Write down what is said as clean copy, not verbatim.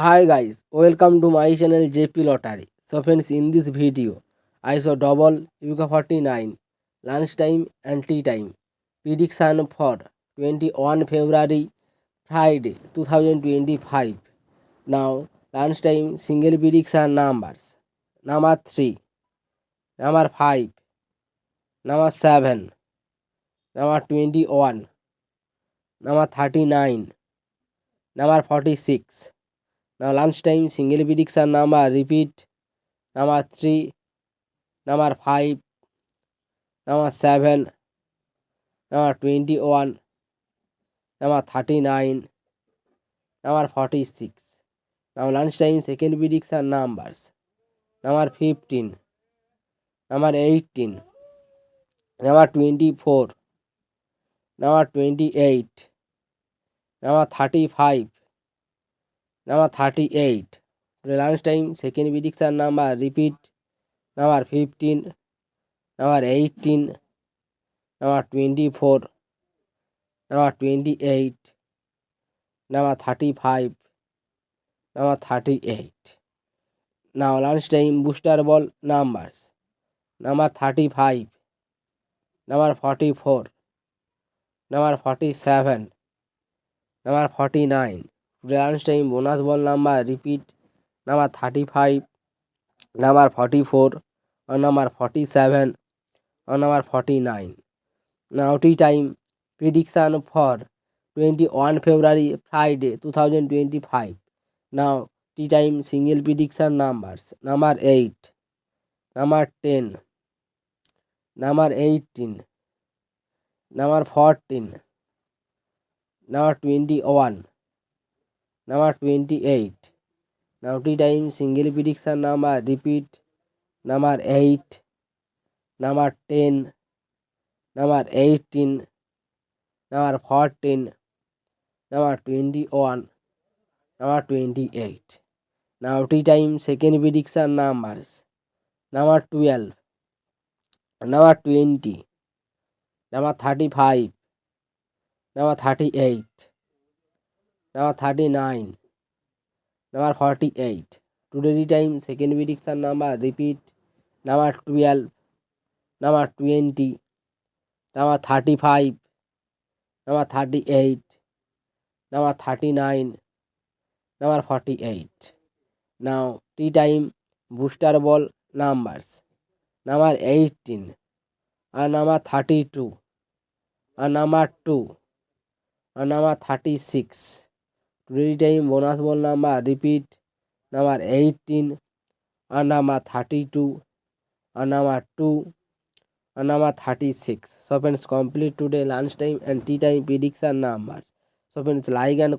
Hi guys, welcome to my channel JP Lottery. So friends, in this video, I saw double Yuka 49, lunchtime and tea time. Prediction for 21 February, Friday 2025. Now, lunchtime single prediction numbers. Number 3, number 5, number 7, number 21, number 39, number 46. Now, lunchtime single prediction number repeat. Number 3, number 5, number 7, number 21, number 39, number 46. Now lunchtime second prediction numbers. Number 15, number 18, number 24, number 28, number 35, number 38. Today lunchtime second prediction number repeat. Number 15, number 18, number 24, number 28, number 35, number 38. Now lunchtime booster ball numbers. Number 35, number 44, number 47, number 49. Today lunchtime bonus ball number repeat. Number 35, number 44, or number 47, or number 49. Now tea time prediction for 21 February Friday 2025. Now tea time single prediction numbers. Number 8, number 10, number 18, number 14, number 21, number 28. Now tea time single prediction number repeat. Number 8, number 10, number 18, number 14, number 21, number 28. Now tea time second prediction numbers. Number 12, number 20, number 35, number 38, number 39, number 48. Today time second prediction number repeat. Number 12, number 20, number 35, number 38, number 39, number 48. Now tea time booster ball numbers. Number 18, and number 32, and number 2, and number 36. Today time bonus ball number repeat. Number 18, and number 32, and number 2, and number 36. So friends, complete today lunchtime and tea time prediction numbers. So friends, like and